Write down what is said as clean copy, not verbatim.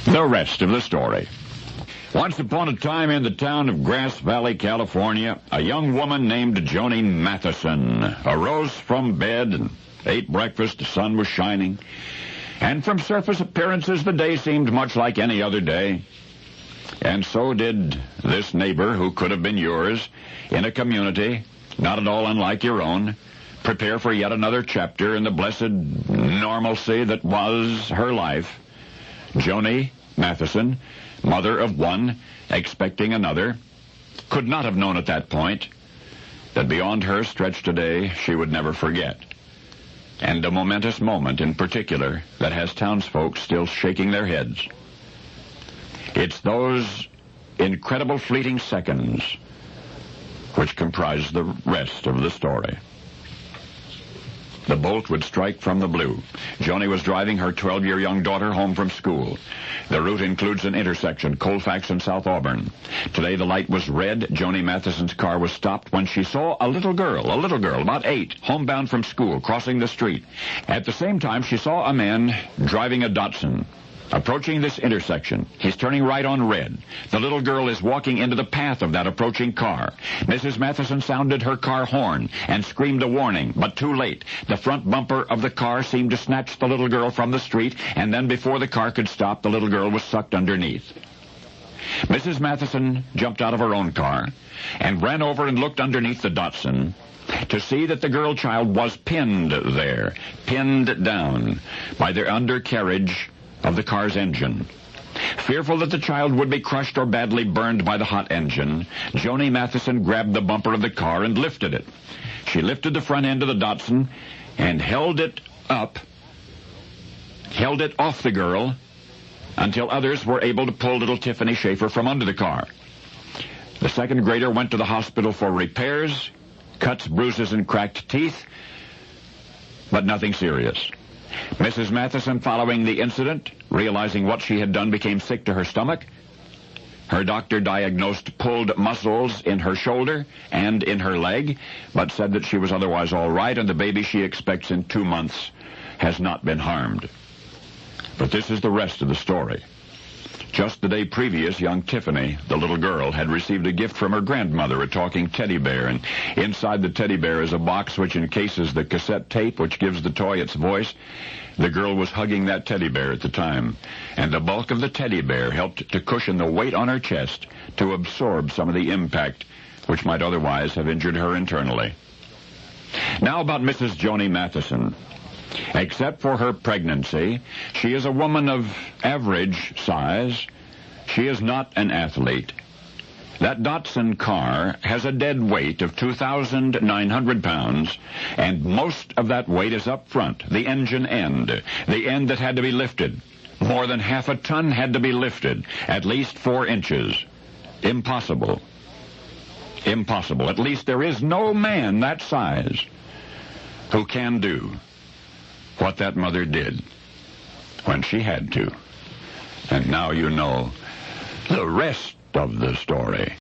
The rest of the story. Once upon a time in the town of Grass Valley, California, a young woman named Joni Matheson arose from bed and ate breakfast. The sun was shining, and from surface appearances, the day seemed much like any other day. And so did this neighbor, who could have been yours, in a community not at all unlike your own, prepare for yet another chapter in the blessed normalcy that was her life. Joni Matheson, mother of one, expecting another, could not have known at that point that beyond her stretched a day she would never forget, and a momentous moment in particular that has townsfolk still shaking their heads. It's those incredible fleeting seconds which comprise the rest of the story. The bolt would strike from the blue. Joni was driving her 12-year young daughter home from school. The route includes an intersection, Colfax and South Auburn. Today the light was red. Joni Matheson's car was stopped when she saw a little girl, about 8, homebound from school, crossing the street. At the same time, she saw a man driving a Datsun. Approaching this intersection, he's turning right on red. The little girl is walking into the path of that approaching car. Mrs. Matheson sounded her car horn and screamed a warning, but too late. The front bumper of the car seemed to snatch the little girl from the street, and then before the car could stop, the little girl was sucked underneath. Mrs. Matheson jumped out of her own car and ran over and looked underneath the Datsun to see that the girl child was pinned there, pinned down by the undercarriage of the car's engine. Fearful that the child would be crushed or badly burned by the hot engine, Joni Matheson grabbed the bumper of the car and lifted it. She lifted the front end of the Datsun and held it off the girl until others were able to pull little Tiffany Schaefer from under the car. The second grader went to the hospital for repairs, cuts, bruises, and cracked teeth, but nothing serious. Mrs. Matheson, following the incident, realizing what she had done, became sick to her stomach. Her doctor diagnosed pulled muscles in her shoulder and in her leg, but said that she was otherwise all right, and the baby she expects in 2 months has not been harmed. But this is the rest of the story. Just the day previous, young Tiffany, the little girl, had received a gift from her grandmother, a talking teddy bear, and inside the teddy bear is a box which encases the cassette tape which gives the toy its voice. The girl was hugging that teddy bear at the time, and the bulk of the teddy bear helped to cushion the weight on her chest to absorb some of the impact which might otherwise have injured her internally. Now about Mrs. Joni Matheson. Except for her pregnancy, she is a woman of average size. She is not an athlete. That Datsun car has a dead weight of 2,900 pounds, and most of that weight is up front, the engine end, the end that had to be lifted. More than half a ton had to be lifted, at least 4 inches. Impossible. Impossible. At least there is no man that size who can do what that mother did when she had to. And now you know the rest of the story.